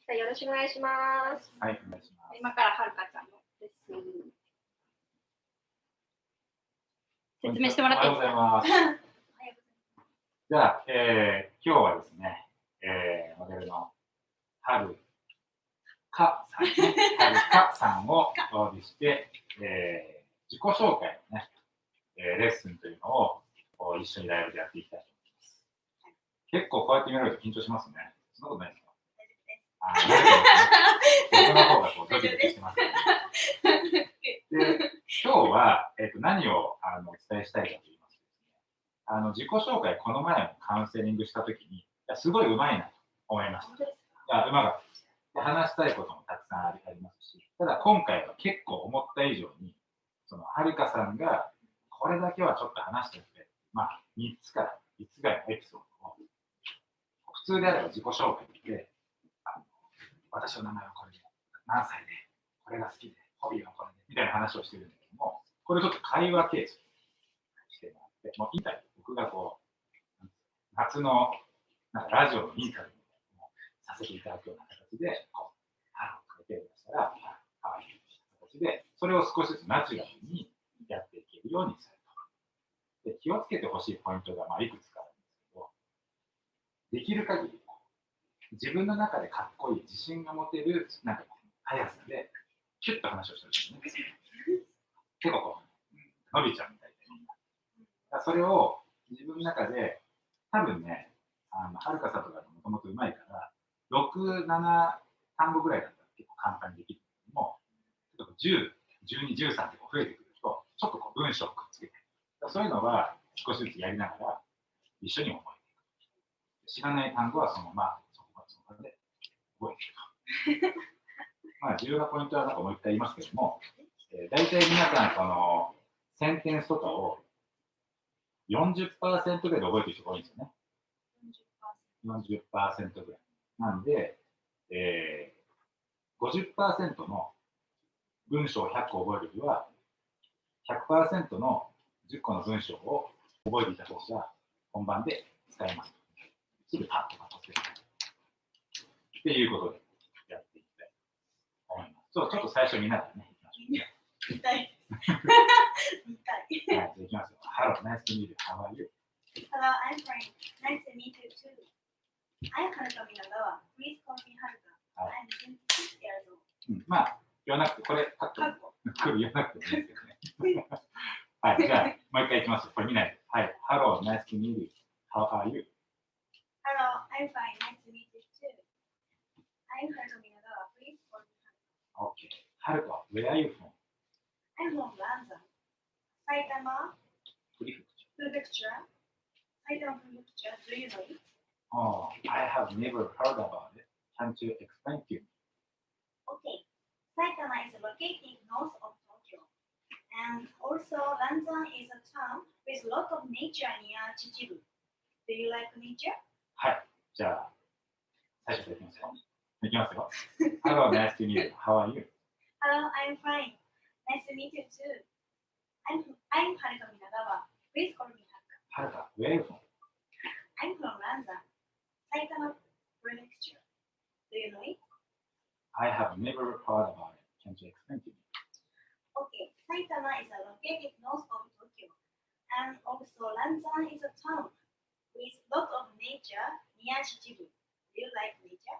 じゃあよろしくお願いします。はい、お願いします。今からはるかちゃんのレッスン説明してもらっていいですか。おはようございます。じゃあ、今日はですね、モデルのはるかさん、はるかさんをお呼びして、自己紹介のね、レッスンというのを一緒にライブでやっていきたいと思います。結構こうやって見られると緊張しますね。そんなことないですか？僕の方がこうドキドキしてますね。で、今日は、何をお伝えしたいかと言いますとですね、自己紹介、この前もカウンセリングしたときに、すごい上手いなと思いました。うまかったです。で、話したいこともたくさんありますし、ただ今回は結構思った以上に、はるかさんがこれだけはちょっと話しておいて、3つから5つぐらいのエピソードを、普通であれば自己紹介で、私の名前はこれで、何歳で、これが好きで、ホビーはこれで、みたいな話をしてるんだけども、これちょっと会話形式してもらって、もうインタビュー、僕がこう、夏のラジオのインタビューみたいなのをさせていただくような形で、こう、ハローをかけて出したら、かわいい形で、それを少しずつナチュラルにやっていけるようにすると。で、気をつけてほしいポイントがいくつかあるんですけど、できる限り、自分の中でかっこいい、自信が持てる、速さで、キュッと話をしてるんですね。結構こう、伸びちゃうみたいで。それを自分の中で、多分ね、はるかさんとかもともとうまいから、6、7単語ぐらいだったら結構簡単にできるんだけども、10、12、13って増えてくると、ちょっとこう文章をくっつけて、そういうのは少しずつやりながら、一緒に覚えていく。知らない単語はそのまま、そこで覚えていく。重要なポイントはもう一回言いますけども、大体皆さん、センテンスとかを 40% ぐらいで覚えている人が多いんですよね。40% ぐらい。なんで、50% の文章を100個覚えるよりは、100% の10個の文章を覚えていた方が本番で使えます。すぐパッと忘れる。っていうことでやっていきたいと思います。ちょっと最初見ながらね、見たい。見たい。じゃあいきますよ。Hello, nice to meet you. How are you? Hello, I'm fine. Nice to meet you too. I'm Haruka Minagawa. Please call me Haruka. I'm 26 years old. 言わなくて、これカット。言わなくてもいいですけどね。はい、じゃあもう一回いきますよ。これ見ないで。はい。Hello, nice to meet you. How are you? Hello, I'm fine. Nice to meet you too. I'm Haruka Minagawa. Please call me Haruka. Okay. Haruka, where are you from? I'm from Lanzan. Saitama Prefecture. Saitama Prefecture. Do you know it? Oh, I have never heard about it. Can't you explain to me? Okay. Saitama is located north of Tokyo. And also, Lanzan is a town with a lot of nature near Chichibu. Do you like nature? はい。じゃあ、最初からいきますよ。いきますよ。Hello, nice to meet you. How are you? Hello, I'm fine. Nice to meet you too. I'm Haruka Minagawa. Please call me Haruka. Haruka, where are you from? I'm from Lanzan, Saitama Prefecture. Do you know it? I have never heard about it. Can't you explain to me? Okay, Saitama is located north of Tokyo, and also Lanzan is a town with lot of nature near Chichibu. Do you like nature?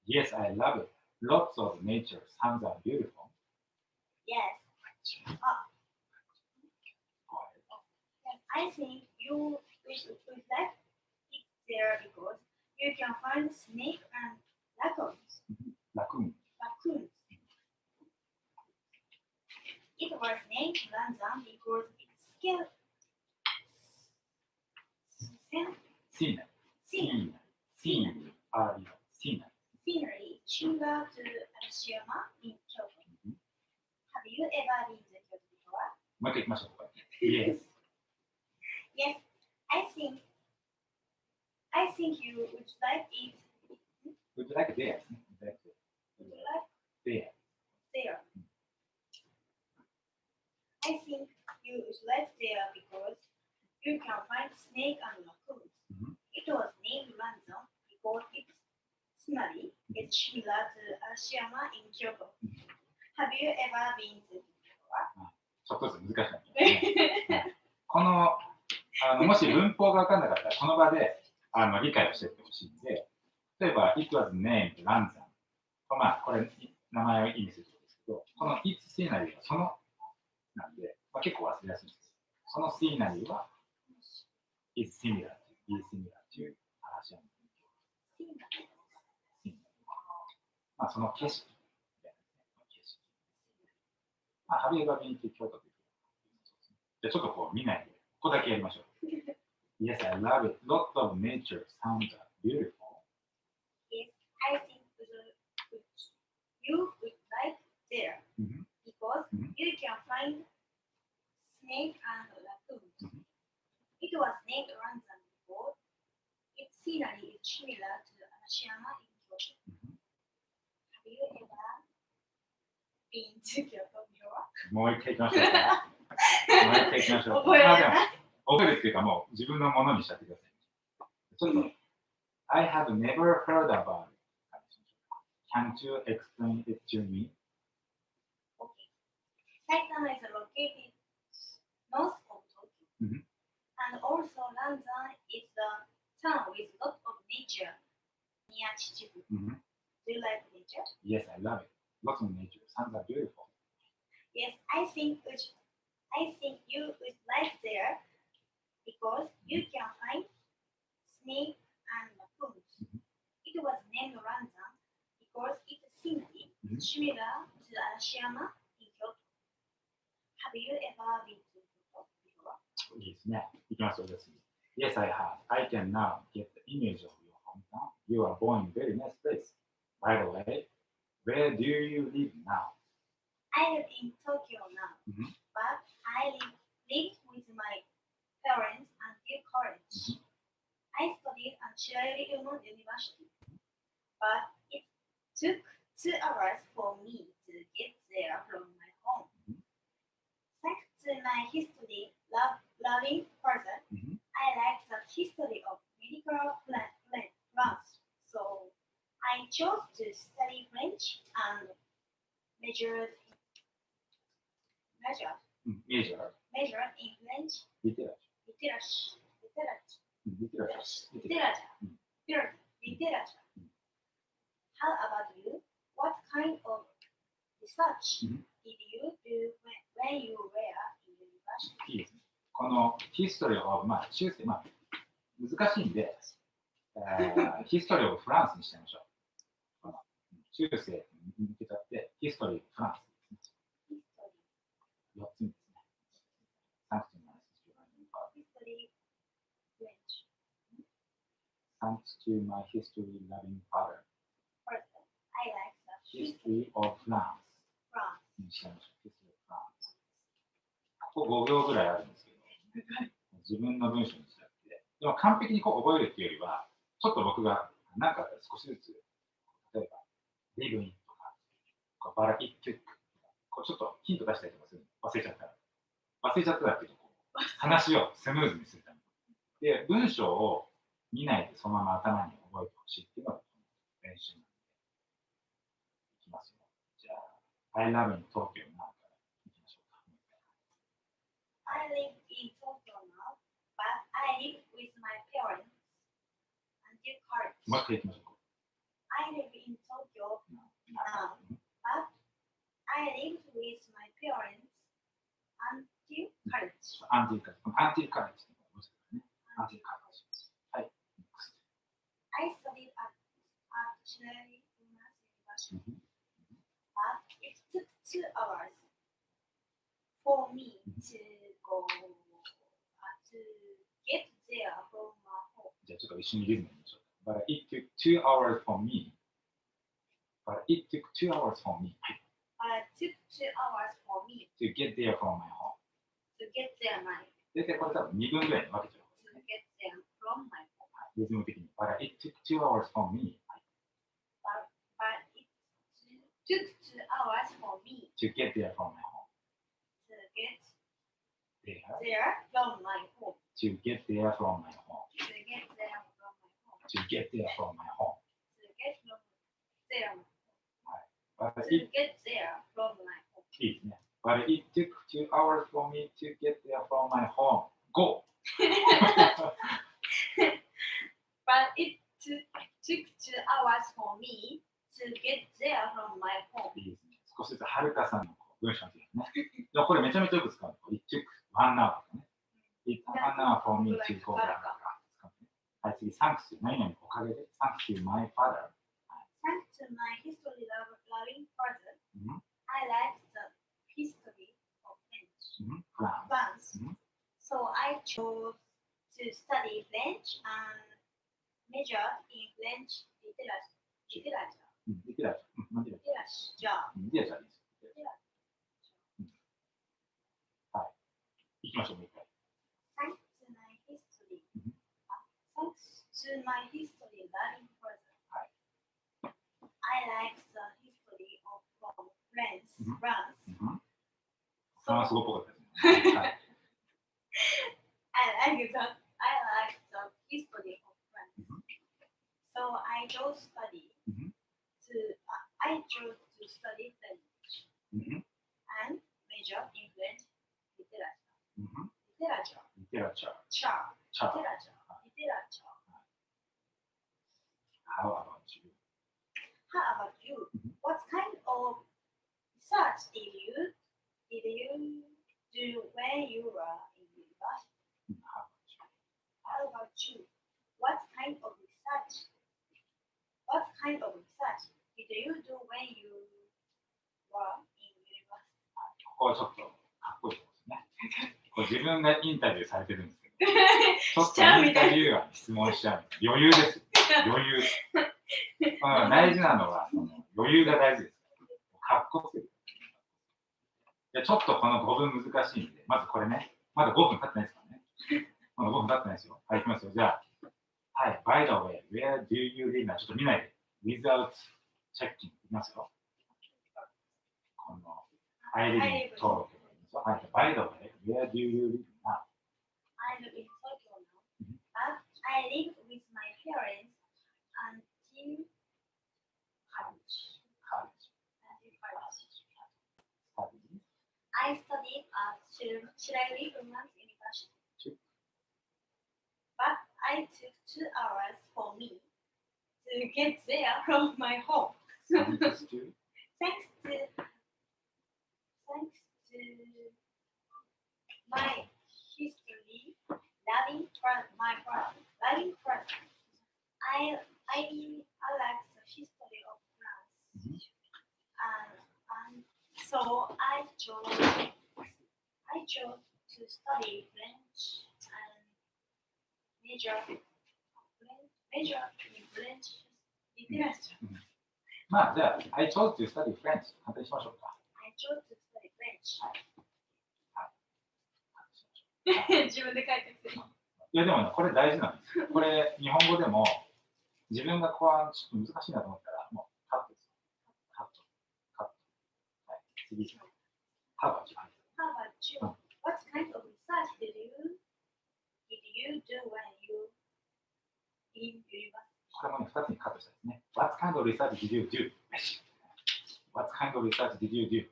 Yes, I love it. Lots of nature sounds are beautiful. Yes. I think you would like it there because you can find snake and raccoons. Raccoon. It was named Lanzan because its scenery similar to Arashiyama in Kyoto. Have you ever been to Kyoto before? もう一回行きましょうか。Yes. Yes, I think you would like it. Would you like there? There. I think you would like there because you can find snake and raccoons. It was named Lanzan because its scenery is similar to Arashiyama in Kyoto. Have you ever been to Kyoto? ちょっとずつ難しいんですね。このもし文法が分かんなかったら、この場で理解をしていってほしいんで、例えば、It was named Lanzan。まあ、これ、名前を意味することですけど、この Its scenery はそのなんで、結構忘れやすいんです。その scenery は is similar to 嵐山。まあ、その景色。まあ、Have you ever been to Kyoto? じゃあちょっとこう見ないで、ここだけやりましょう。Yes, I love it. Lots of nature sounds are beautiful. Yes, I think you would like there because you can find snake and raccoons. It was named Ranzan before. Its scenery is similar to Arashiyama in Kyoto. Have you ever been to Kyoto before? もう一回行きましょうか。もう一回行きましょう。覚えるっていうかもう自分のものにしちゃってください。ちょっと、I have never heard about it. Can't you explain it to me? Okay. Saitama is located north of Tokyo. And also Ranzan is the town with lots of nature near Chichibu. Do you like nature? Yes, I love it. Lots of nature. Sounds are beautiful. Yes, I think you would like there because you can find snake and raccoons. It was named Ranzan because its scenery is similar to Arashiyama in Kyoto. Have you ever been to Kyoto before? いいですね。いきますよ。Yes, I have. I can now get the image of your hometown. You are born in a very nice place. By the way, where do you live now? I live in Tokyo now, but I live with my parents until college. I studied at Shirayuno University, but it took 2 hours for me to get there from my home. Thanks to my history-loving person, I like the history of medical plants, so I chose to study French and majored in French literature. How about you? What kind of research did you do when you were in university? いいですね。この history of 難しいんで、history of France にしちゃいましょう。中世に向けちゃって、history of France。4つですね。Thanks to my history-loving father. I like the History of France. にしちゃいましょう。History of France。ここ5秒ぐらいあるんですけど、自分の文章にしちゃって、でも完璧にこう覚えるっていうよりは、ちょっと僕が何か少しずつ、例えば、live in とか、バラキックとか、ちょっとヒント出したりとかするの忘れちゃったらっていうと、話をスムーズにするために。で、文章を見ないでそのまま頭に覚えてほしいっていうのが練習なんで。いきますよ。じゃあ、I live in Tokyo now からいきましょうか。I live in Tokyo now, but I live with my parents until college. もう一回いきましょうか。I live in Tokyo now, but I live with my parents until college. Until college ってことですね。Until college。はい。I studied at Shirayuno University, but it took 2 hours for me to get there from my home. じゃあちょっと一緒にリズムにしましょう。But it took 2 hours for me. But it took 2 hours for me. It took 2 hours for me to get there from my home. to get there my 大体これ多分2分ぐらいに分けちゃう。to get there from my home. リズム的に。But it took 2 hours for me. But it took 2 hours for me to get there from my home. to get There. there from my home. To get there from my home. To get there from my home. To get there from my home. To get there. はい。 To get there from my home. いいですね。But it took 2 hours for me to get there from my home. Go! But it took 2 hours for me to get there from my home. いいですね。少しずつはるかさんの文章ですね。でもこれめちゃめちゃよく使う。It took 1 hour とかね。It took 1 hour for me to go there とか使うね。はい、次、Thanks to 何々おかげで。Thanks to my father. Thanks to my history-loving father, Mhm. I like the history of France. So I chose to study French and majored in French literature. リテラチャー。リテラチャーです。はい。行きましょう、もう一回。Thanks to my history. Thanks to my history-loving father, I like the history of France. フランス語っぽかったですね。はい。I like the history of France. So I chose to study French and major in French literature. Literature. How about you? How about you? What kind of research did you do when you were in university? How about you? What kind of research did you do when you were in university? ここはちょっとかっこいいところですね。これ自分がインタビューされてるんですけど、ちょっとインタビュアーに質問しちゃう。余裕です。余裕。大事なのは余裕が大事です。かっこつける。ちょっとこの5分難しいんで、まずこれね、まだ5分経ってないですからね。まだ5分経ってないですよ。はい、いきますよ。じゃあ、はい、by the way, where do you live? ちょっと見ないで。without checking いきますよ。この I live in Tokyo はい、by the way, where do you live now? I live in Tokyo now, but I live with my parents until college. I studied at Shirley Women's University, but I took 2 hours for me to get there from my home. Thanks to my history, loving France. I like the history of France, and so I chose to study French and major in French literature. まあ、じゃあ、I chose to study French 簡単にしましょうか。I chose to study French. 自分で書いてくる。いや、でもね、これ大事なんですよ。これ、日本語でも、自分がこう、ちょっと難しいなと思ったら、もう、カットです。カット。はい、次。How about you? What kind of research did you do when you in university? これもね、2つにカットしたんですね。What kind of research did you do? What kind of research did you do?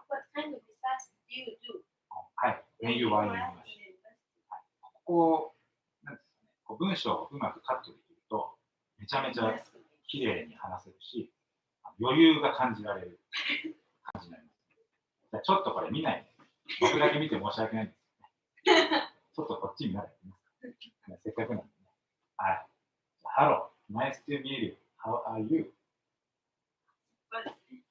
What kind of research did you do? はい。when you were in university? ここ、なんですかね、こう文章をうまくカットできると、めちゃめちゃ綺麗に話せるし、余裕が感じられる感じになります。じゃあちょっとこれ見ないで。僕だけ見て申し訳ないんですけどね。ちょっとこっち見ながらいきますか。せっかくなんでね。はい。Hello, nice to meet you. How are you?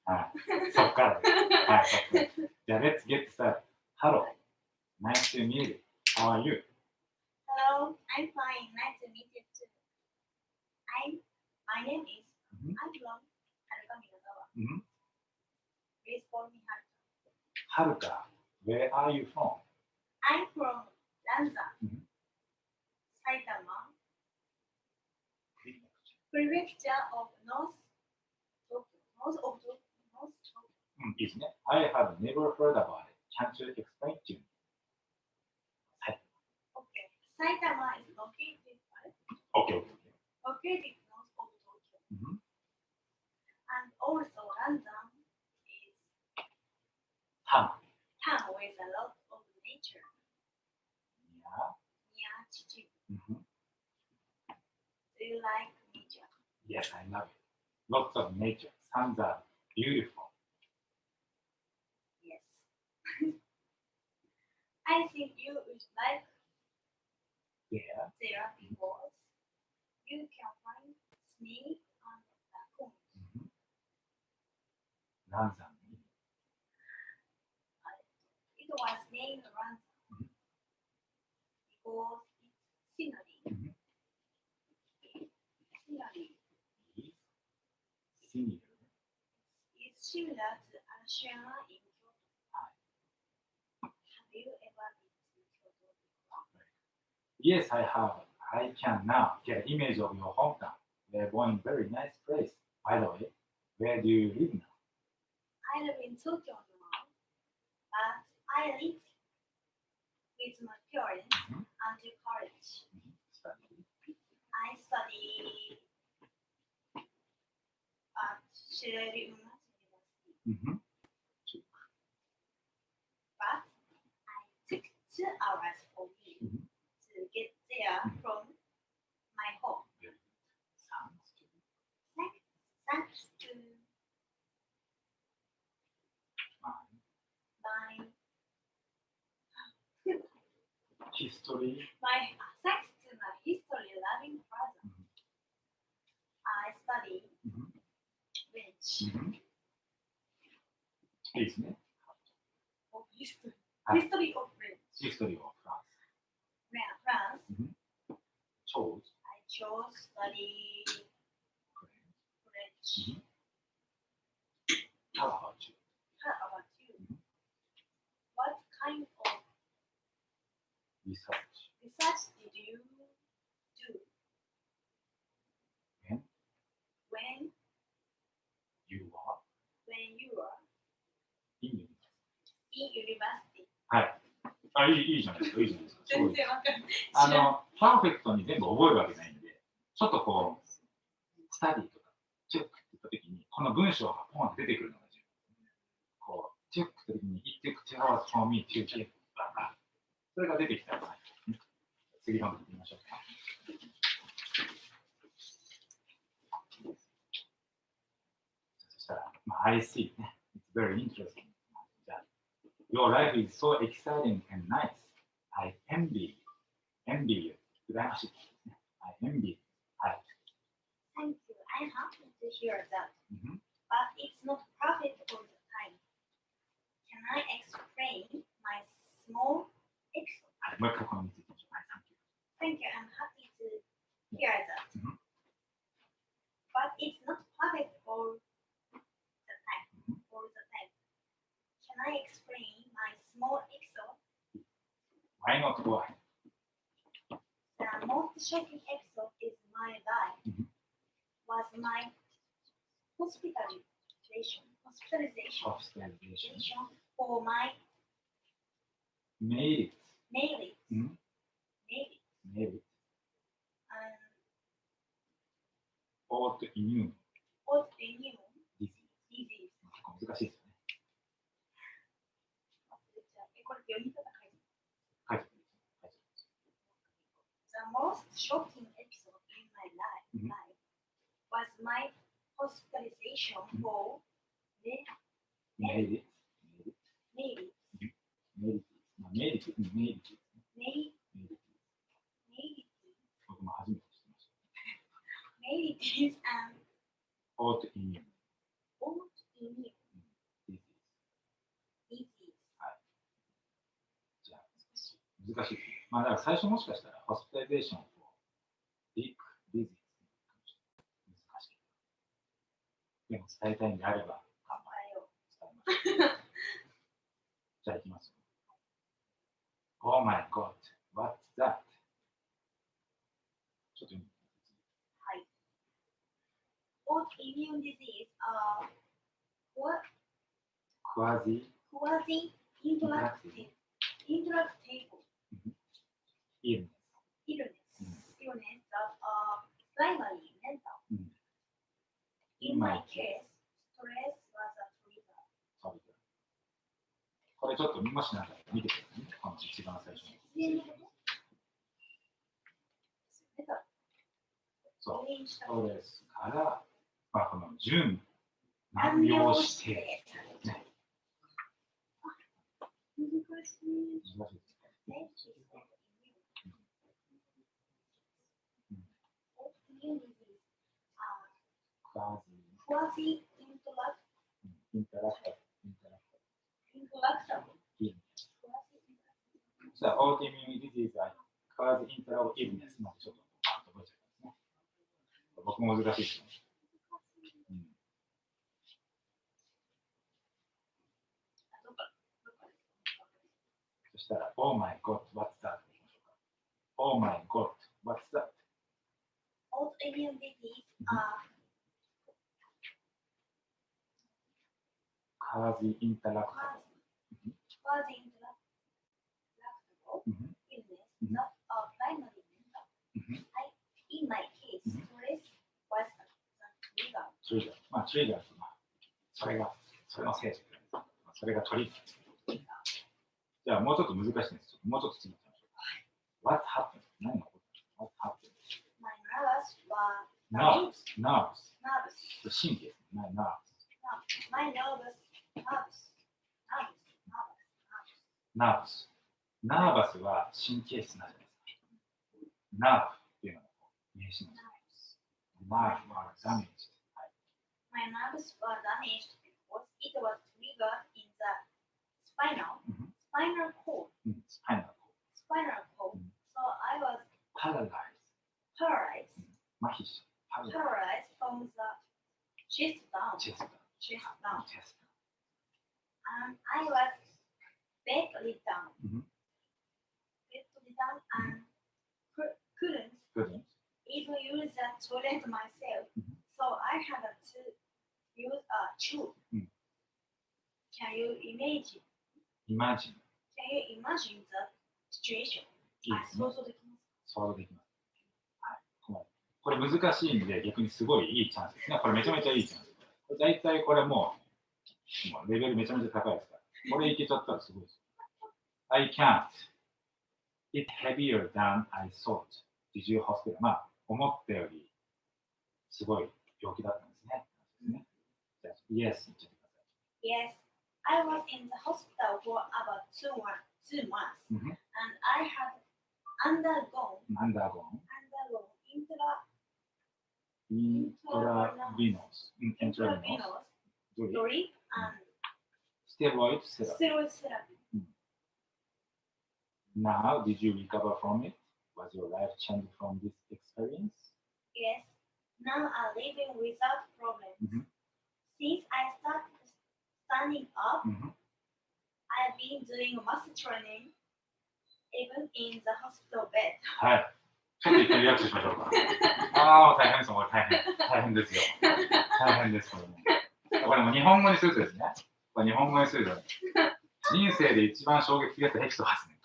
はい。そっからです。はい、そっから。じゃあ、Let's get started. Hello, nice to meet you. How are you? Hello, I'm fine. Nice to meet you too. My name is I'm from Haruka Minagawa. Please call me Haruka. Haruka, where are you from? I'm from Lanza, Saitama, Prefecture of North Tokyo. いいですね。I have never heard about it. Can't you explain to me? Okay. Saitama is located Okay. north of Tokyo. Ranzan is town. town with a lot of nature. Yeah. Near Chichi. Mhm. Do you like nature? Yes, I love it. Lots of nature. Suns are beautiful. Yes. I think you would like Yeah. there because you can find snake and raccoon. Ranzan. It was named Ranzan because its scenery. Scenery Senior. is similar to Ashiyama in Kyoto. Have you ever been to Kyoto before? Yes, I have. I can now get image of your hometown. We're going very nice place. By the way, where do you live now? I live in Tokyo now, but I live with my parents until college. Study. I study at Shireri University, but I took 2 hours for me to get there from my home. Sounds good. Thanks to Mine. my History. thanks to my history loving father. I study French. いいですね。 Of history. はい History of French. History of France. France. Chose. I chose study French. How about you? How about you? What kind of Research. research did you do When when you are you were in university. in university? はい。いいじゃないですか。いいじゃないですか。すごい全然わかんない。パーフェクトに全部覚えるわけないんで、ちょっとこう、スタディとか、チェックって言ったときに、この文章がポンって出てくるのが重要。こう、チェックって時に、it took 2 hours for me to check. それが出てきたら、次の見てみましょうか。そしたら、I see ね。It's very interesting. じゃあ、Your life is so exciting and nice. I envy you. 羨ましいですね。I envy you. はい。Thank you. I'm happy to hear that. But it's not perfect all the time. Can I explain my small episode? はい、もう一回この3ついきましょう。はい、Thank you. I'm happy to hear that. But it's not perfect all the time. Can I explain my small episode? Why not why? The most shocking episode is my life was my hospitalization for my Made it. marriage. Made it. Autoimmune Autoimmune disease. disease. 結構難しいですよね。これ読み方書いて書いてある。The most shocking episode in my life was my hospitalization for Made it. Made 僕も初めて知ってました。Mellitus and Autoimmune autoimmune disease. disease. はい。じゃあ、難しいですね。まあ、だから最初もしかしたら、ホスピタリゼーション for deep disease 難しい。でも伝えたいんであれば、頑張れ。伝えます。じゃあ、いきます。Oh my God, what's that? ちょっと読んでみて。はい。Autoimmune disease are quasi-intractable illness that are primarily mental. In my case, stress was これちょっともしなんか見てくださいね。この一番最初に。そうですから、まあ、この準難病指定、ね。難しいですね。So, autoimmune disease are quasi-interactive illness までちょっと覚えちゃいますね。僕も難しいですね。そしたら、Oh my God, what's that? Oh my God, what's that? Autoimmune disease are quasi-interactive illness, not primarily mental. In my case, stress was the trigger. まあ、トリガーと、それのせいです。それがトリガー。じゃあ、もうちょっと難しいんです。もうちょっと次に行きましょう。What happened? 何が起こった ?What happened? My nerves were Nerves. 神経ですね。My nerves. Nervous は神経質なんじゃないですか。Nerve っていうのが名詞なんです。Nerve are damaged. My nerves were damaged because it was triggered in the spinal cord. Spinal cord. So I was Paralyzed. 麻痺し paralyzed from the chest down. And I was bedridden. And couldn't even use the toilet myself. So I had to use a tube. Can you imagine the situation? いいですね。想像できます。想像できます。これ難しいんで逆にすごいいいチャンスですね。これめちゃめちゃいいチャンス。大体これもうレベルめちゃめちゃ高いですから。これいけちゃったらすごいです。I can't. It's heavier than I thought. Did you hospital? まあ、思ったよりすごい病気だったんですね。じゃあ、Yes 言っちゃってください。Yes, I was in the hospital for about 2 months. And I had undergone intravenous drip and steroid steroid therapy. Now, did you recover from it? Was your life changed from this experience? Yes, now I'm living without problems. Since I started standing up, I've been doing muscle training even in the hospital bed. はい。ちょっと一回リラックスしましょうか。ああ、大変です。これ大変ですよ。大変です。これも日本語にするとですね。これ日本語にすると、人生で一番衝撃的だったエピソードですね。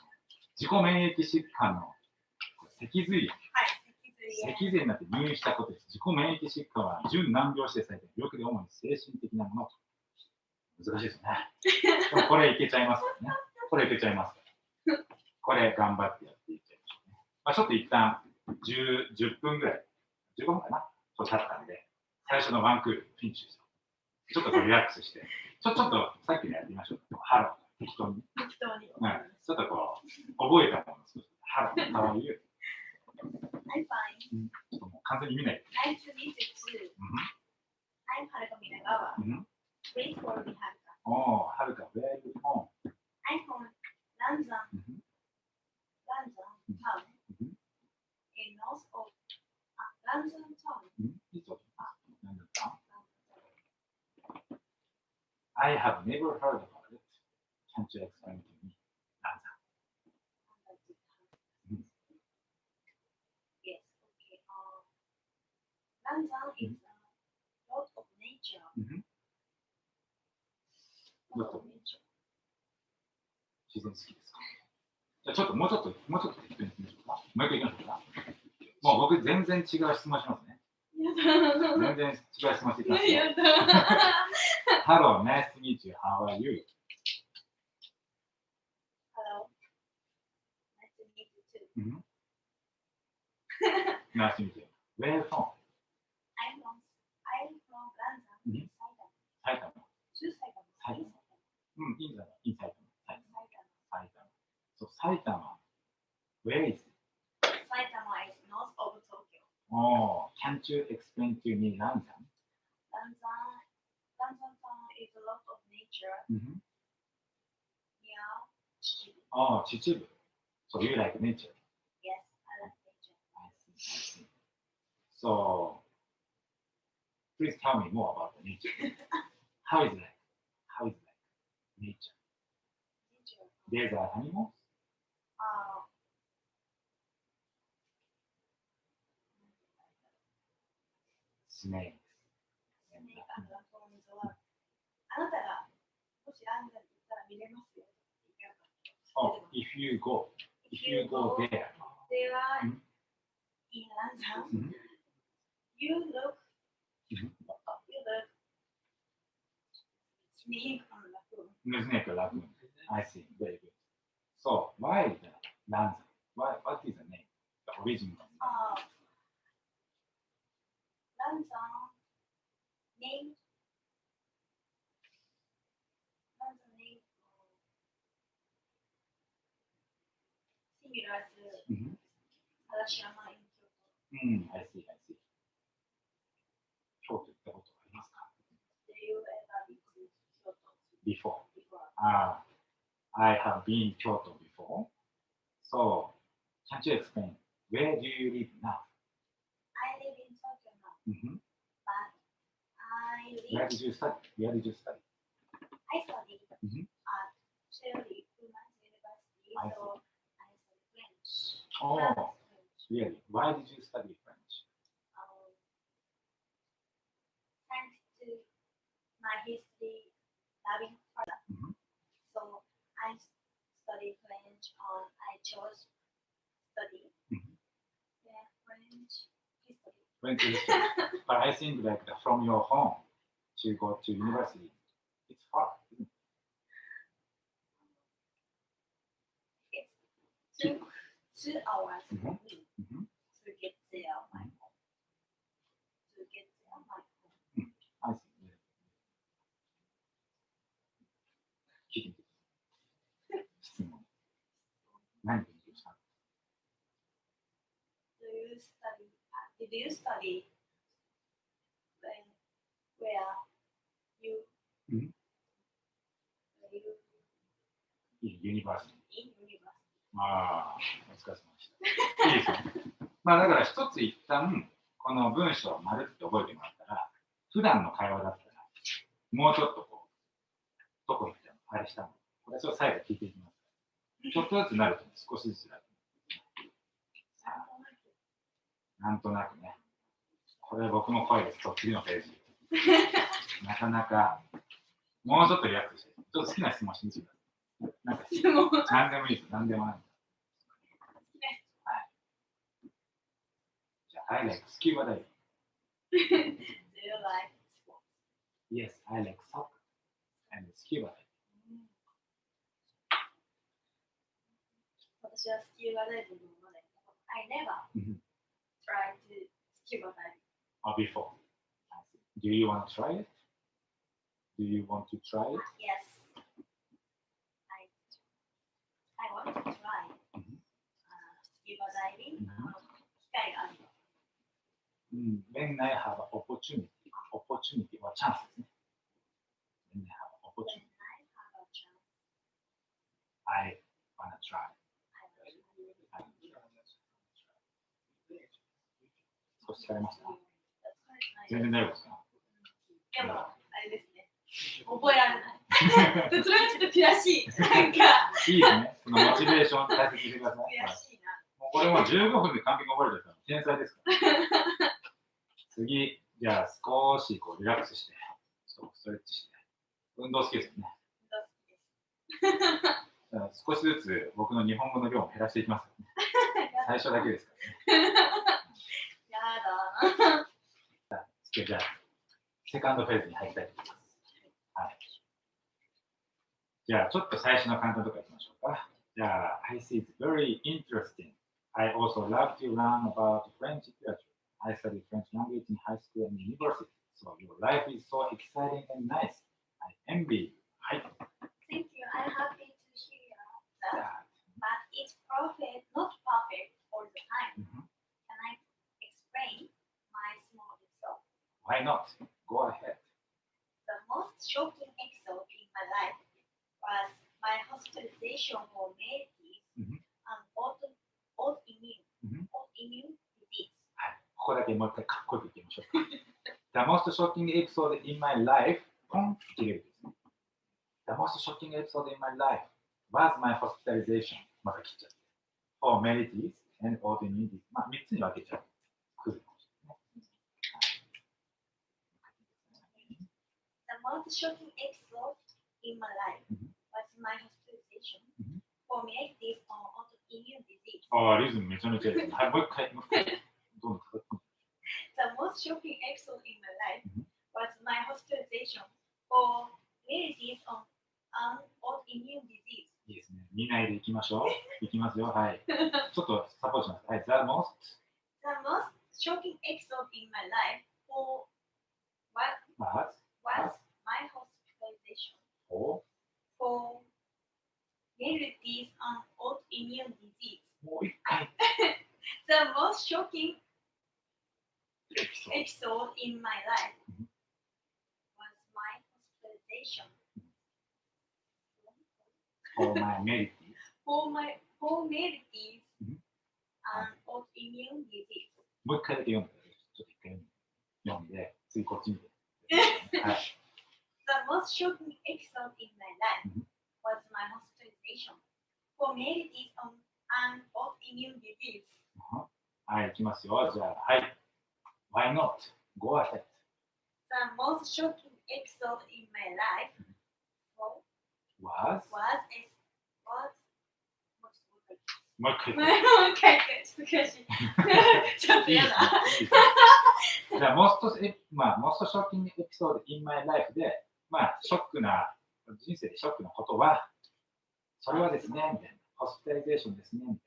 自己免疫疾患の脊髄になって入院したことです。自己免疫疾患は準難病指定されている病気で主に精神的なものと。難しいですね。でもこれいけちゃいますからね。これ頑張ってやっていっちゃいましょうね。まあ、ちょっと一旦10分ぐらい、15分かなと経ったんで、最初のワンクール、フィニッシュです。ちょっとリラックスして、ちょっとさっきのやってみましょう。ハロー、適当に。ちょっと覚えたものを少し。ハロー、かわいい。I'm fine. ちょっともう完全に見ない。Nice to meet you too. I'm Haruka Minagawa. Please call me Haruka. Oh, Haruka, where are you from? I'm from Lanzan town in north of Lanzan town. I have never heard about it. Can't you explain to me? Yes, okay. Lanzan is a lot of nature. Lot of nature. 自然好きですか？じゃあもうちょっと適当にいきましょうか。もう一回いきましょうか。もう僕全然違う質問しますね。全然違う質問していきますよ。Hello, nice to meet you. How are you? Nice to meet you. Where are you from? I'm from Gansan, Saitama. to Saitama. In Saitama. Saitama. So Saitama, where is it? Saitama is north of Tokyo. Oh, can't you explain to me Gansan? Gansan town is a lot of nature Mm-hmm. near Chichibu. Oh, Chichibu. So you like nature? Yes, I like nature. I see. So, please tell me more about the nature. How is it like nature? There's animals? Snakes. あなたがもしランダムに行ったら見れますよ。Oh, if you go there. There are in London. You look snake on the Snake lagoon. I see. Very good. So, why the Lanzan? What is the name? The original name? London name similar to Arashiyama in Kyoto. I see. 京都行ったことありますか Do you ever visit Kyoto? Before. I have been Kyoto before. So, can't you explain where do you live now? I live in Tokyo now, but Where did you study? I studied at Cherry Women's University, so I studied French. Oh, really? Why did you study French? Thanks to my history loving further. So I studied French and I chose study French history. But I think like from your home to go to university, it's far. It took 2 hours for me to get there on my home. I see. 聞いてみてください。質問。何勉強したの Did you study where you in university? in university? ああ、お疲れ様でした。いいですね。まあだから一つ一旦この文章をまるって覚えてもらったら、普段の会話だったらもうちょっとこうどこ行ったのあれしたのこれを最後聞いていきます。ちょっとずつなると少しずつなる。なんとなくね。これ僕の声ですと次のページ。なかなかもうちょっとリラックスして、ちょっと好きな質問してみてください。なんか何でもいいです。何でもない。はい。じゃあ、I like scuba diving. Do you like sports? Yes, I like soccer and scuba diving. 私はスキューバダイビングまで I never tried to scuba diving. Before. Do you want to try it? Do you want to try it? Yes. I want to try scuba diving. 機会がある。When I have an opportunity or chance ですね。When I have an opportunity, I want to try. 少し疲れました？全然大丈夫ですか？でも、あれですね。覚えられない。それはちょっと悔しい。なんか。いいですね。そのモチベーションを大切にしてください。悔しいな。もうこれも15分で完璧に覚えれたら天才ですから。次、じゃあ少しこうリラックスして、ストレッチして。運動好きですよね。少しずつ僕の日本語の量を減らしていきますからね。最初だけですからね。やだ。じゃあ、セカンドフェーズに入りたいと思います。はい。じゃあ、ちょっと最初の簡単ところいきましょうか。じゃあ、I see it's very interesting I also love to learn about French literature. I studied French language in high school and university. So your life is so exciting and nice. I envy you. はい。Thank you. I'm happy to hear that. But it's perfect, not perfect all the time. Can I explain my small episode? Why not? Go ahead. The most shocking episode in my life was my hospitalization for meningitis and autoimmune disease. はい。ここだけもう一回かっこよく言ってみましょうか。The most shocking episode in my life, ポンって切れるですね。The most shocking episode in my life was my hospitalization. また切っちゃって。for meningitis and autoimmune disease. まあ、3つに分けちゃう。くるかもしれないね。The most shocking episode in my life was my hospitalization for meningitis and autoimmune disease. ああ、リズムめちゃめちゃいいですね。はい、もう一回。どんどんかかって。The most shocking episode in my life was my hospitalization for meningitis and autoimmune disease. いいですね。見ないでいきましょう。いきますよ。はい。ちょっとサポートします。はい。The most shocking episode in my life was my hospitalization for meningitis and autoimmune disease. もう一回。The most shocking episode in my life was my hospitalization for my meningitis for meningitis and autoimmune disease. もう一回だけ読んで、ちょっと一回読んで、次こっち見て。はい。The most shocking episode in my life was my hospitalization for meningitis and autoimmune disease. はい、いきますよ。じゃあ、はい。Why not? Go ahead. The most shocking episode in my life was もう一回。もう一回難しい。ちょっとやだ。じゃあ、most shocking episode in my life で、まあ、ショックな、人生でショックなことは、それはですね、みたいな。ホスピタリゼーションですね、み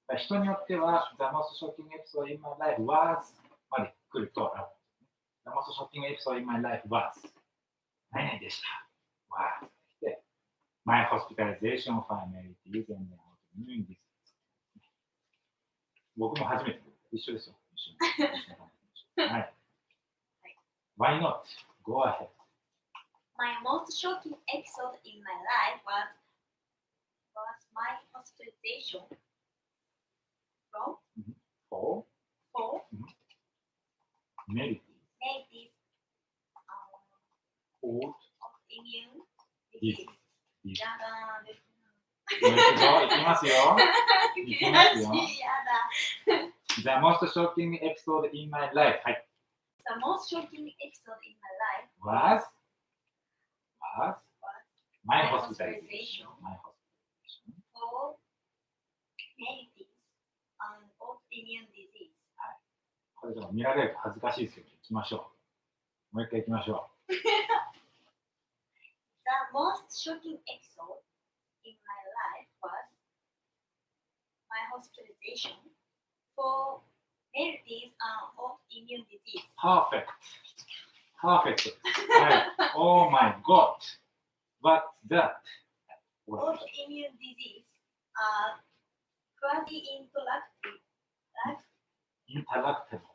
たいな。人によっては、The most shocking episode in my life was まで来ると、The most shocking episode in my life was 何々でした。was で、My hospitalization for meningitis and autoimmune disease。僕も初めて一緒ですよ。一緒に。はい。Why not? Go ahead. My most shocking episode in my life was my hospitalization for meningitis autoimmune disease. やだー。いきますよ。いきますよ。The most shocking episode in my life. はい。The most shocking episode in my life was my hospitalization. For meningitis and autoimmune disease. はい。これでも見られると恥ずかしいですけど、行きましょう。もう一回行きましょう。The most shocking episode in my life was my hospitalization for meningitis and autoimmune disease. Perfect. Perfect. はい。Oh my God. What's that? Autoimmune disease Interactable.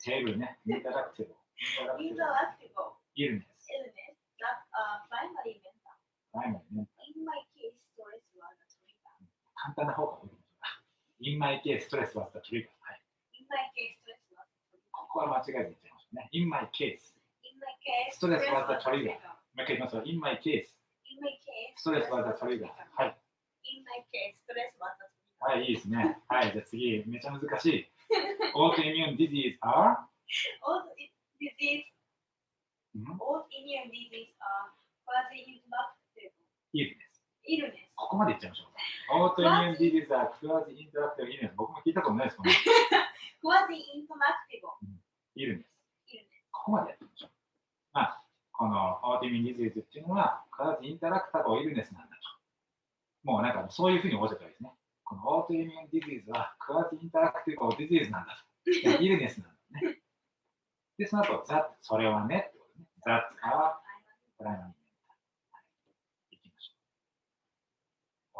Table ね。Interactable. Illness. That primary mental. In my case, stress was a trigger. 簡単な方が多い。In my case, stress was the trigger. はい。In my case, stress was the trigger. ここは間違えて言っちゃいましたね。In my case, stress was the trigger. もう一回言いますよ。In my case, stress was the trigger. はい。In my case, stress was the trigger. はい、いいですね。はい、じゃあ次、めちゃ難しい。Autoimmune disease are? Autoimmune disease are illness. ここまで言っちゃいましょう。Autoimmune disease are quasi-interactive illness. 僕も聞いたことないですもんね。Quasi-interactive. illness. ここまでやってみましょう。まあ、この Autoimmune disease っていうのは quasi-interactive illness なんだと。もうなんかそういうふうに覚えちゃったらいいですね。このオートイミューンディジーズはクワズインタラクティブディジーズなんだと。イルネスなんだね。で、その後、それはねってことね。That's our primary mental。いきましょ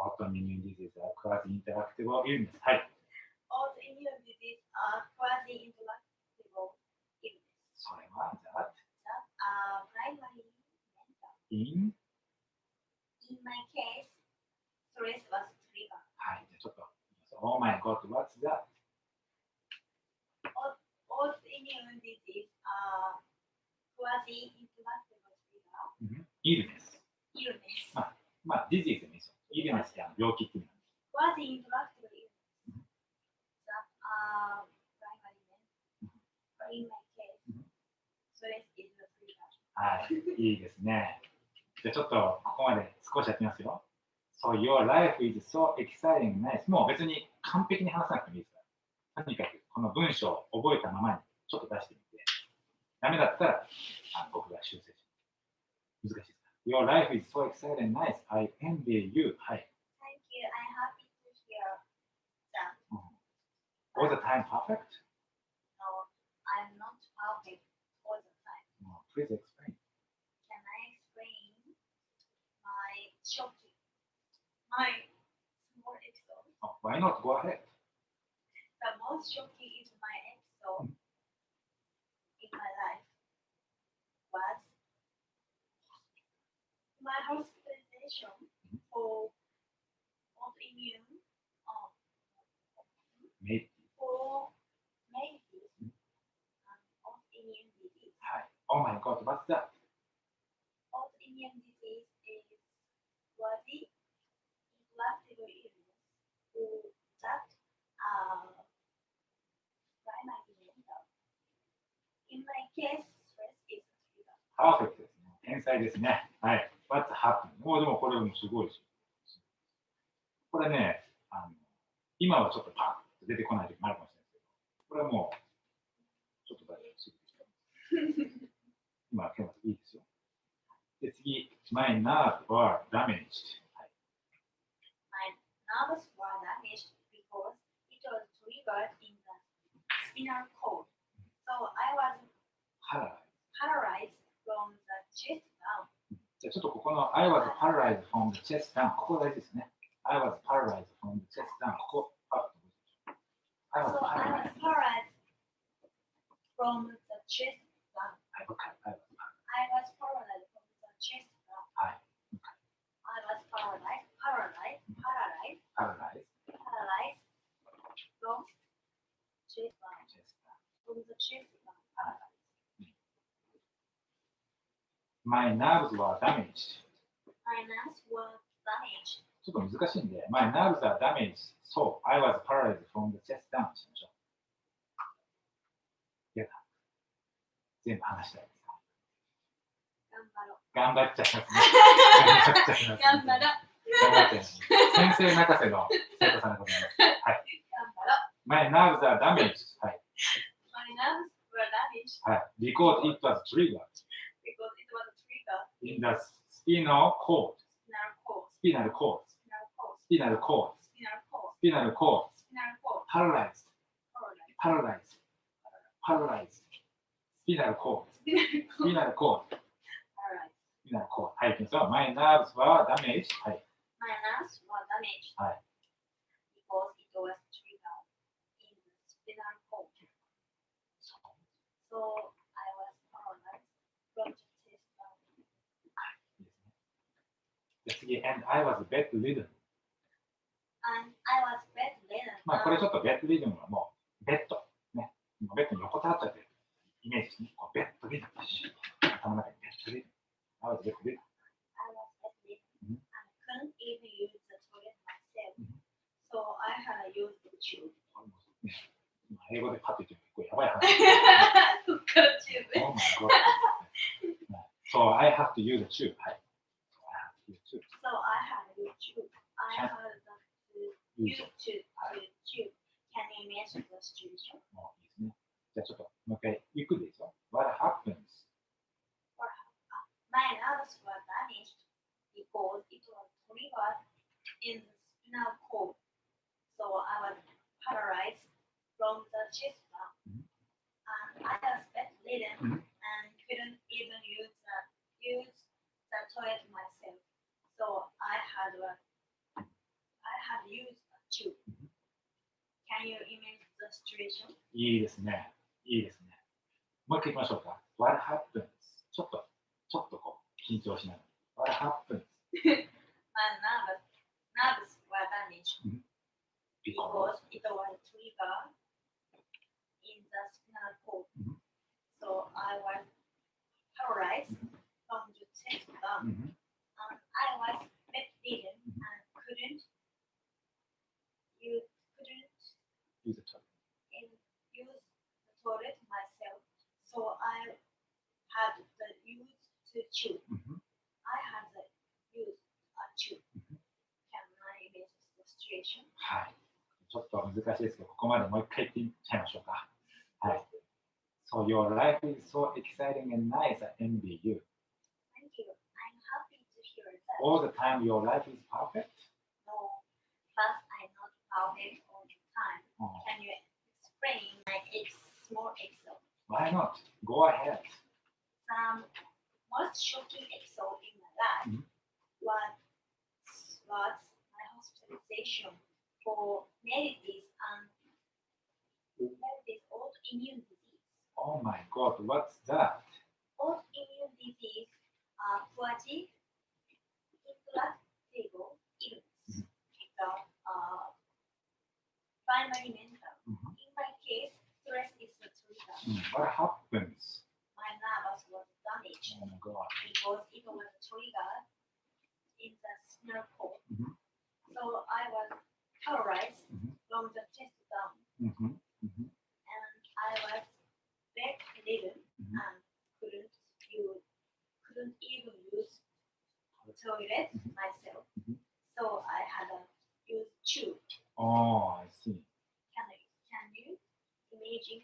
う。オートイミューンディジーズはクワズインタラクティブイルネス。はい。Autoimmune disease are quasi-intellectual illness それは that are primarily mental. in In my case, stress was trigger. はい。じゃあちょっと、Oh my God, what's that? Autoimmune disease are quasi-intellectual trigger. イルネス。 Illness. まあ、ディジーズでもいいですよ。イルネスって病気っていうの。Quasi-intellectual illness that are primarily mental. In my case, stress is the trigger. はい。いいですね。じゃあちょっとここまで少しやってみますよ。So your life is so exciting and nice. もう別に完璧に話さなくてもいいですから。とにかくこの文章を覚えたままにちょっと出してみて。ダメだったら僕が修正します。難しいですか？ Your life is so exciting and nice. I envy you. はい。Thank you. I'm happy to hear that. All the time perfect? No, I'm not perfect all the time. No, please explain. Can I explain my shocking, my small episode? Oh, why not? Go ahead. The most shocking is my episode in my life was my hospitalization for autoimmune Maybe. for meningitis and autoimmune disease. はい。Oh my God, what's that? Autoimmune disease is quasi-intellectual illness that primarily mental. In my case, stress is a trigger. Perfect ですね。天才ですね。はい。What's happening? もうでもこれもすごいですよ。これね、今はちょっとパッと出てこない時もあるかもしれないですけど、これはもうちょっとだけすぐ今は今日はいいですよ。で、次、My nerves were damaged。はい。My nerves were damaged because it was triggered in the spinal cord. So I was paralyzed from the chest down. じゃあちょっとここの I was paralyzed from the chest down。ここ大事ですね。I was paralyzed from the chest down。ここ、I was paralyzed from the chest down. はい、もう一回。I was paralyzed from the chest down. はい。I was paralyzed from chest down. From the chest down. My nerves were damaged. My nerves were damaged. ちょっと難しいんで、My nerves are damaged. So I was paralyzed from the chest down しましょう。いやだ。全部話したいですか？頑張っちゃいますね。頑張ろう。先生泣かせの生徒さんでございます。はい。My nerves are damaged. はい。My nerves were damaged. はい。Because it was triggered. Because it was triggered in the spinal cord. Spinal cord. Spinal cord. Spinal cord. Paralyzed. Paralyzed. Paralyzed. Spinal cord. Spinal cord. Spinal cord. はい、いきますよ。My nerves were damaged. はい。My nerves were damaged. はい。Because it was triggered in the spinal cord. So I was paralyzed from the chest down. じゃあ次、and I was bedridden. And I was bedridden. まあこれちょっとベッドリズムはもうベッド、ね、ベッドに横たわっちゃってるイメージですね。こうベッドリズム、頭の中にベッドリズム。I was bedridden. I was bedridden and couldn't even use the toilet myself. So I had used the tube. 英語でパッと言って結構やばい話。こっからチューブ。Oh my God. So I have to use the tube. はい。So I had to use the tube. I had to use the tube. Can you imagine the situation? もういいですね。じゃあちょっともう一回ゆっくりでいいですよ。What happens? My nerves were damaged because it was triggered in the spinal cord. So I was paralyzed from the chest down. And I was bedridden and couldn't even use the toilet myself. So I had used a tube. Can you imagine the situation? いいですね。いいですね。もう一回いきましょうか。What happens? ちょっとこう緊張しながら。What happens? My nerves were damaged because it was triggered in the spinal cord. So I was paralyzed from the chest down. And I was bedridden and couldn't use the toilet myself. So I had to use the tube. I had to use a tube. Can I imagine the situation? はい。ちょっと難しいですけど、ここまでもう一回言ってみちゃいましょうか。はい。So your life is so exciting and nice. I envy you. Thank you. I'm happy to hear that. All the time your life is perfect? No, but I'm not perfect all the time. Can you explain my small episode? Why not? Go ahead. Some most shocking episode in my life was my hospitalization for mellitus and autoimmune disease. Oh my God, what's that? Autoimmune disease are allergic intractable illness. The primary mental. In my case, stress is the trigger. What happens? My nerves was damaged Oh my God. because it was triggered in the spinal cord. So I was paralyzed from the chest down. And I was bedridden and couldn't even use the toilet myself. So I had to use tube. Oh, I see. Can you imagine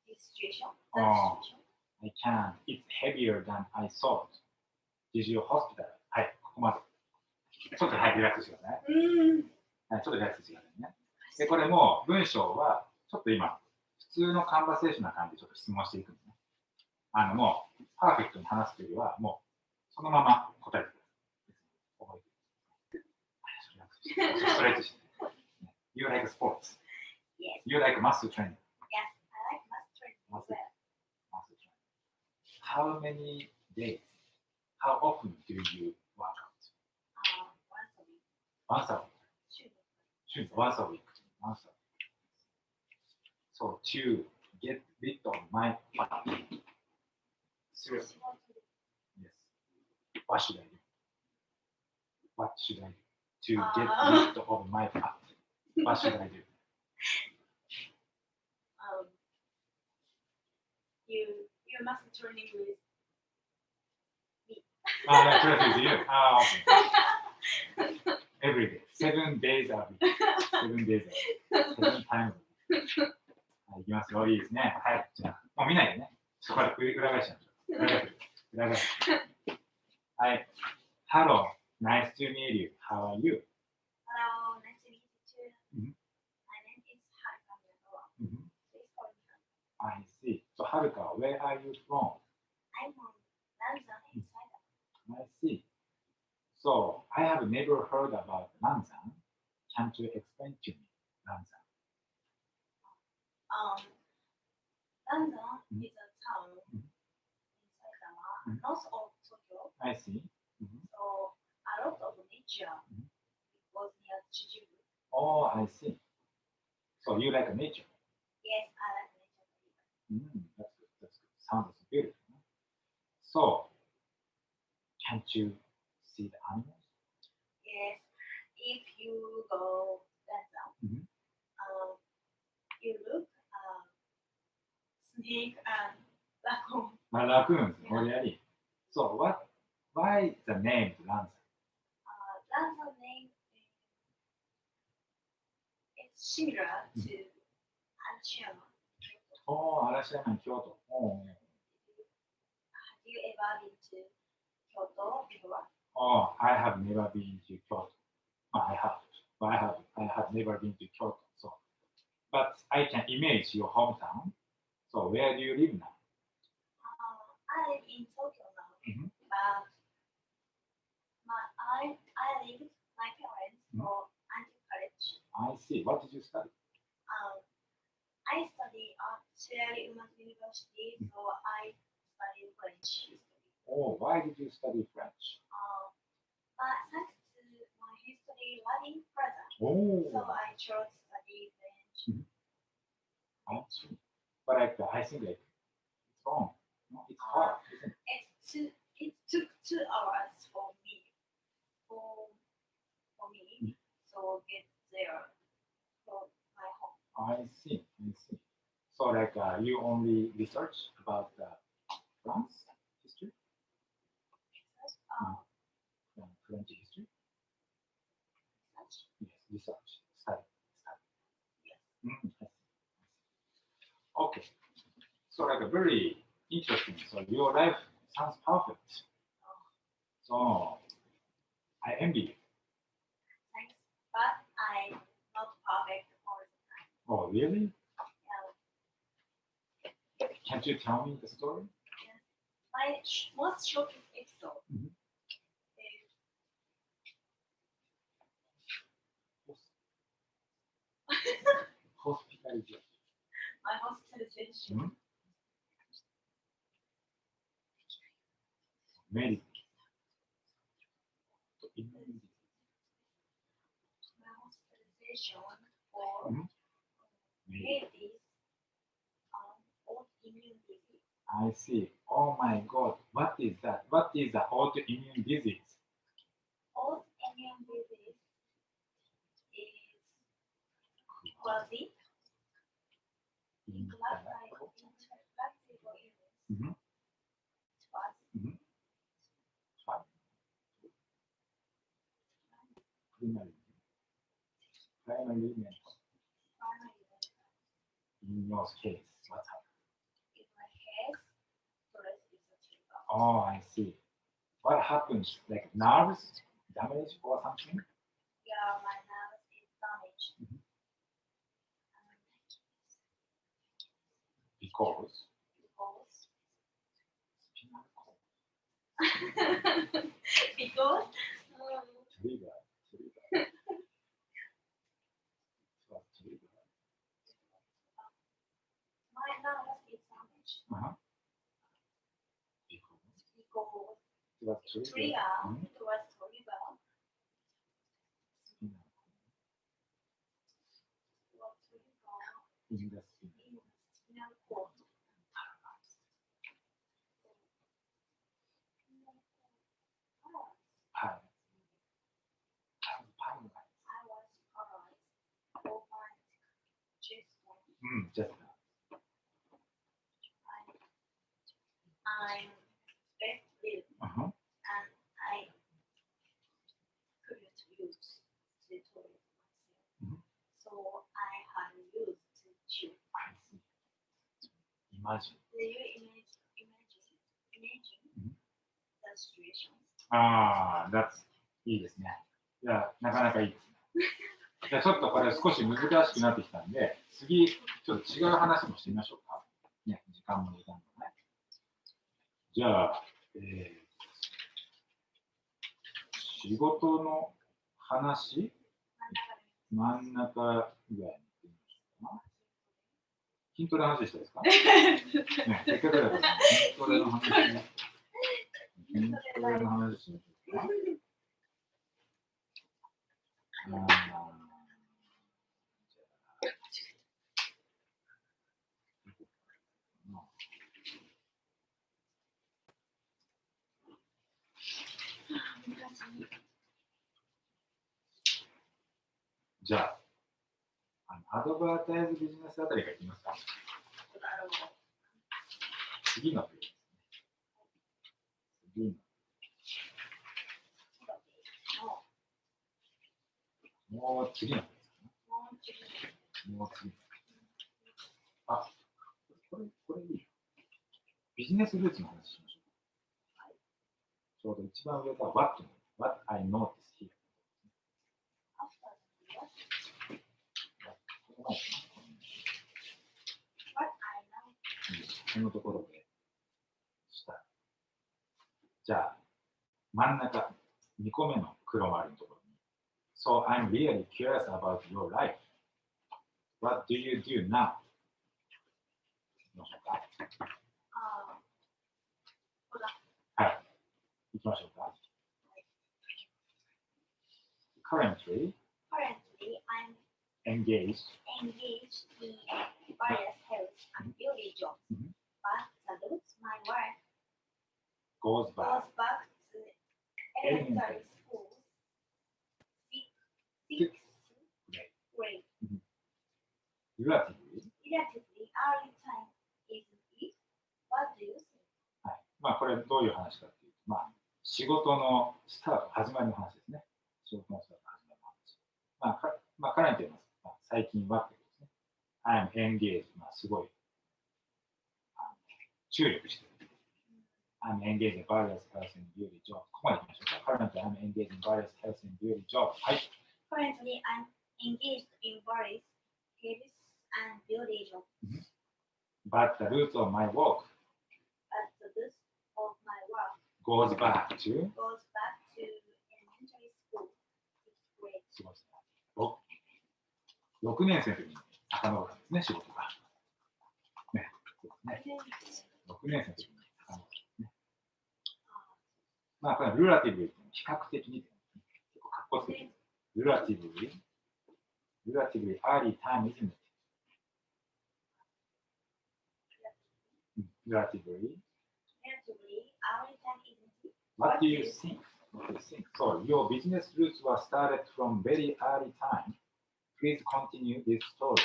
this situation? I can. It's heavier than I thought. Did you hospital? はい、ここまで。ちょっとリラックスしてください。はい、ちょっとリラックスしてくださいね。で、これも文章はちょっと今、普通のカンバセーションな感じでちょっと質問していくんですね。もう、パーフェクトに話すというよりは、もう、そのまま答えてください。覚えてください。ストレッチして。You like sports? Yes. You like muscle training? Yes, I like muscle training as well. Muscle training. How many days? How often do you work out? Once a week. Once a week. Once a week. So to get rid of my fat. Seriously. Yes. What should I do? What should I do to get rid of my fat? What should I do? You must training with me. Training with you. Okay. Every day. 7 days a week. 7 days a week. 7 times. はい、いきますよ。いいですね。はい。じゃあ、もう見ないでね。そこで裏返しちゃいましょう。裏返し。はい。Hello. Nice to meet you. How are you? Hello. Nice to meet you too. My name is Haruka Minagawa. Please call me Haruka. I see. So, Haruka, where are you from? I'm from Nanzan in Saitama. I see. So, I have never heard about Nanzan. Can't you explain to me, Nanzan? Nanzan is a town in Saitama, north of Tokyo. I see. So, a lot of nature was near Chichibu. Oh, I see. So, you like nature? Yes, I like nature. That's good. That's good. Sounds beautiful. So, can't you see the animals? Yes, if you go down, you look snake and raccoon. Raccoons, already. So, why the name Nanzan? Nanzan name is similar to Arashiyama. Oh, Arashiyama in Kyoto. Oh, Have you ever been to Kyoto before? Oh, I have never been to Kyoto. I have never been to Kyoto. So, but I can imagine your hometown. So, where do you live now? I live in Tokyo now, Mhm. but I live with my parents for until college. I see. What did you study? I study at Sierra University, so I study French. Oh, why did you study French? But thanks to my history learning program, Oh, so I chose to study French. I see. But I think it's wrong. No, it's hard, isn't it? It took 2 hours for me, so get there from my home. I see. So, you only research about France history, French history. Yes, research, study. Yes. I see. Okay. So, very interesting. So, your life sounds perfect. So, I envy you. Thanks, but I'm not perfect all the time. Oh, really? Yeah. Can't you tell me the story? My most shocking episode Mhm. is Hospitalization. my hospitalization. Mhm. Medical. My hospitalization for Mhm. ladies autoimmune disease. I see. Oh my God. What is that? What is the autoimmune disease? Autoimmune disease is quasi intractable illness. Mhm. Quasi Primary mental. In your case, what happened? in my case, stress is a trigger. Oh, I see. What happens? Like nerves damage or something? Yeah, my nerves is damaged. Because Because because trigger. What trigger? my nerves is damaged. Because Because what trigger? it was trigger. Was trigger In the skin. in the spinal cord. Paralyzed. I was paralyzed for my chest bone. Just that. I'm bedridden and I couldn't use the toilet myself. So I had used the tube. I see. Imagine. Do you imagine the situation? That's いいですね。いや、なかなかいいですね。じゃあちょっとこれ少し難しくなってきたんで、次、ちょっと違う話もしてみましょうか。ね、時間もね。じゃあ、仕事の話、真ん中ぐらいに行ってみましょうか。筋トレの話したいですか？ね、せっかくだから筋トレの話しましょうか。じゃあ、アドバタイズビジネスあたりからいきますか。次のページですね。もう次のページですね。もう次。あ、これいい。ビジネスルーツの話しましょう。ちょうど一番上が What の What I notice here. After what? この前 What I know. このところでした。じゃあ、真ん中、2個目の黒丸のところに。So I'm really curious about your life. What do you do now? どうしようか。ここだ。はい。行きましょうか。Currently, I'm engaged engaged in various health and beauty jobs, but the roots my work goes back goes back to elementary school, sixth grade. relatively. Relatively early time, isn't it? What do you think? はい。まあ、これどういう話かっていうと、まあ、仕事のスタート、始まりの話ですね。仕事のスタート、始まりの話。まあ、彼にと言います。まあ、最近はってことですね。I'm engaged. まあ、すごい注力している。I'm engaged in various health and beauty jobs. ここまで行きましょうか。Currently, I'm engaged in various health and beauty jobs. はい。Currently, I'm engaged in various health and beauty jobs. But the roots of my work But the roots of my work goes back to goes back to elementary school, sixth grade. すごいですね。6年生の時に遡るんですね、仕事が。ね、そうですね。6年生の時に遡るんですね。まあ、これはルラティブリーって比較的に結構かっこつけて、ルラティブリー early time, isn't it? Relatively early time, isn't it? What do you think? So, your business roots were started from very early time. Please continue this story.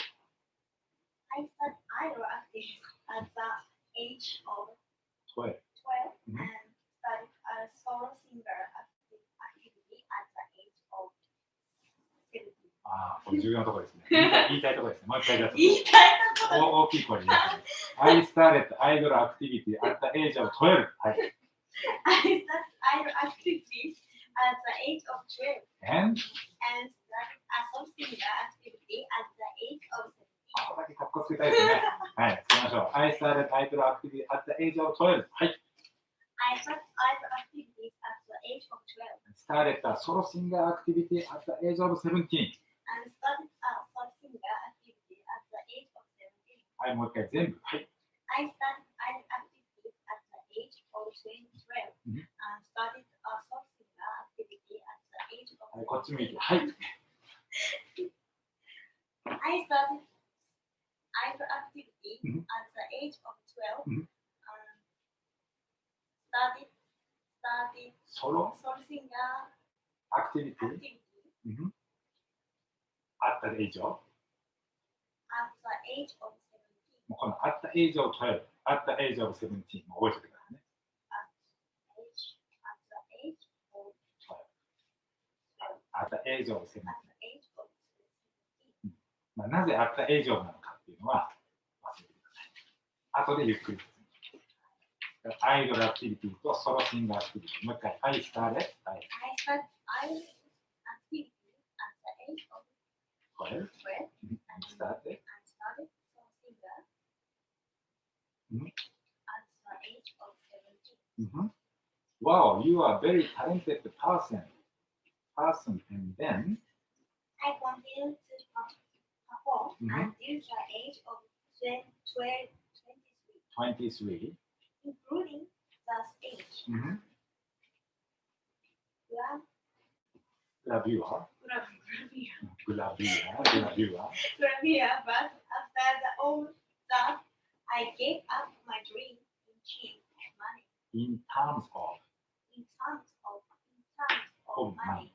I started idol acting at the age of 12. 12 and started a solo singer activity at the age of 17. ああ、これ重要なところですね。言いたいところですね。もう一回じゃあ言いたいところ。大きい声で言います、ね。I started idol activity at the age of 12. はい。I started idol activities at the age of 12 And started a solo singer activity at the age of 17. ここだけかっこつけたいですね。はい、つけましょう。I started idol activity at the age of 12. はい。I started idol activities at the age of 12. Started a solo singer activity at the age of 17. And started a solo singer activity at the age of 17. はい、もう一回全部。はい。I started idol activities at the age of 12 and started a solo singer activity at the age of 17. はい、こっち向いて。はい。I started idol activity at the age of 12 and started solo singer activity at the age of 17. もうこの at the age of 12, at the age of 17も覚えておいてくださいね。at the age of 17. まあ、なぜ at the age of なのかっていうのは忘れてください。後でゆっくり説明します。アイドルアクティビティとソロシンガーアクティビティ。もう一回、I started idol activity at the age of 12 and started solo singer at the age of 17. Wow, you are a very talented person. And then I continued to perform until the age of 23, including the stage. Gravure. But all that, I gave up my dream in change of money. In terms of money.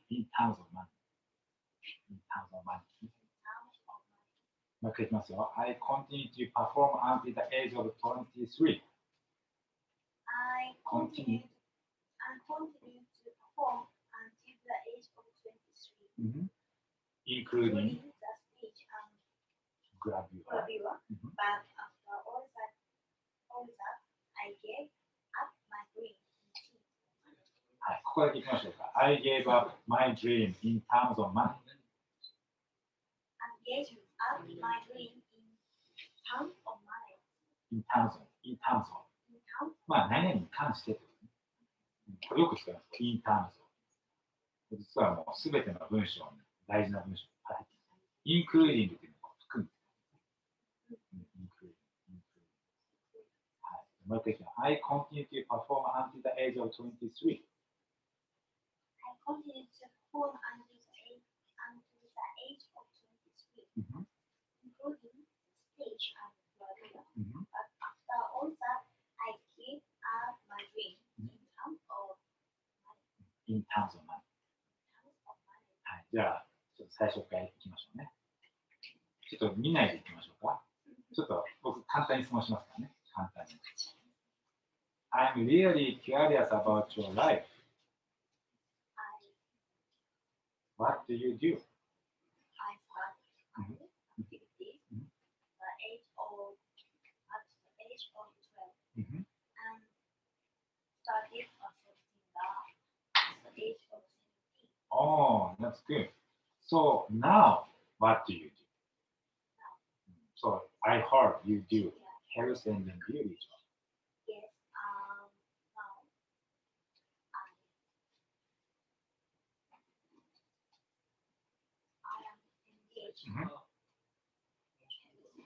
もう一回いきますよ。I continue to perform until the age of 23. I continued to perform until the age of 23, including the stage and gravure. But after all that, I gave up my dream in change of money. はい、ここだけいきましょうか。I gave up my dream in terms of money. I gave up my dream in terms of money. in terms of. In terms まあ、何々に関してと、これよく使います。in terms of。実はもうすべての文章に大事な文章が入っている。including っていうのを含む。もう一回、I continue to perform until the age of 23. I continue to perform until the age of 23, including the stage and Florida. But after all that, I give up my dream in terms of money. in terms of money. はい、じゃあ、ちょっと最初からいきましょうね。ちょっと見ないでいきましょうか。ちょっと僕、簡単に質問しますからね。簡単に。I'm really curious about your life. What do you do? I started activities at the age of 12 and started assessing at the age of 17. Oh, that's good. So now, what do you do? So I heard you do health and beauty job. Yes, now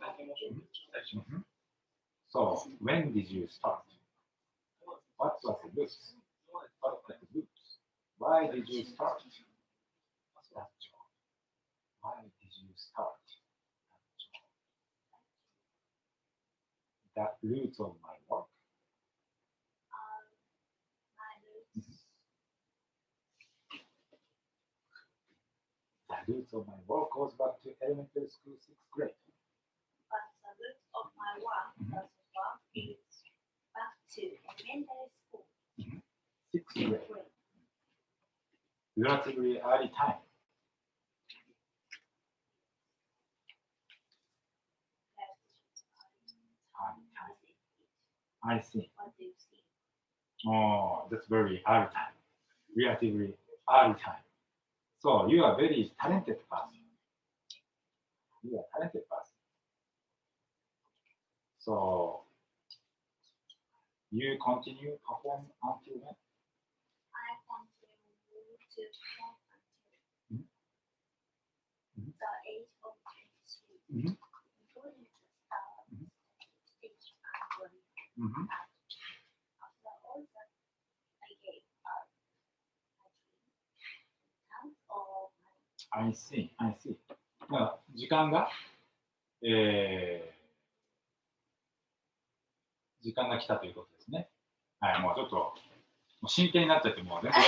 I am engaged. So when did you start? What was the roots? What was the roots? Why did you start that job? Why did you start that job? The roots of my work. The roots of my work goes back to elementary school 6th grade. But the roots of my work is back to elementary school. 6th grade. Relatively early time. I see. What do you see? Oh, that's very early time. Relatively early time. So you are very talented person. You are talented person. So you continue perform until when? I continue to perform until the age of 23, including the start, stage, and body. After all that, I gave up my dream in terms of money. I see, I see. まあ時間が、時間が来たということですね。はい、もうちょっともう真剣になっちゃって、もう全然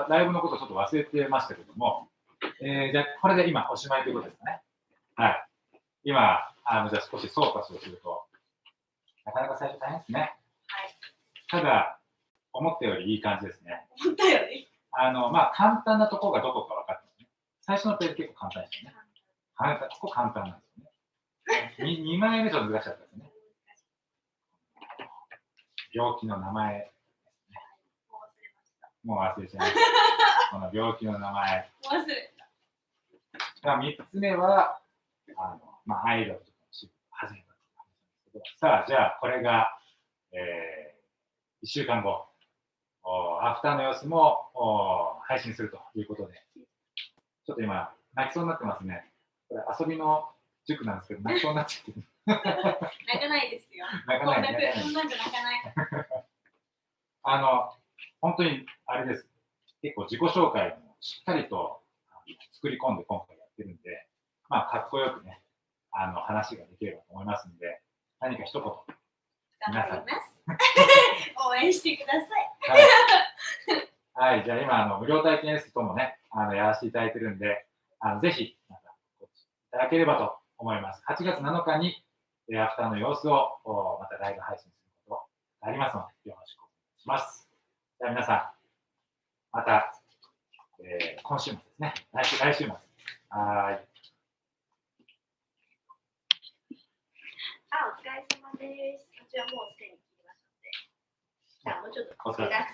ライブのことをちょっと忘れてましたけども、じゃあこれで今おしまいということですかね。はい。今、じゃあ少し総括をすると、なかなか最初大変ですね。はい。ただ、思ったよりいい感じですね。思ったよりまあ、簡単なところがどこか分かってますね。最初のページ結構簡単でしたね。ここ簡単なんですよね。2枚目ちょっと難しかったですね。病気の名前ですね。もう忘れちゃいました。この病気の名前。忘れた。3つ目は、まあ、アイドルとかの仕事始めたという話なんですけど、さあ、じゃあ、これが、1週間後、アフターの様子も配信するということで、ちょっと今、泣きそうになってますね。これ遊びの塾なんですけど、泣きそうになっちゃってる。泣かないですよ。泣かない。こんなんじゃ泣かない。本当にあれです。結構自己紹介もしっかりと作り込んで今回やってるんで、まあ、かっこよくね、話ができればと思いますんで、何か一言。頑張ります。応援してください。はい、じゃあ今無料体験レッスンともね、やらせていただいてるんで、ぜひまたご視聴いただければと思います。8月7日にアフターの様子をまたライブ配信することがありますので、よろしくお願いします。じゃあ皆さん、また、今週末ですね。来週末。はい。お疲れ様です。こちらもうすでに切りましたので。じゃあもうちょっと。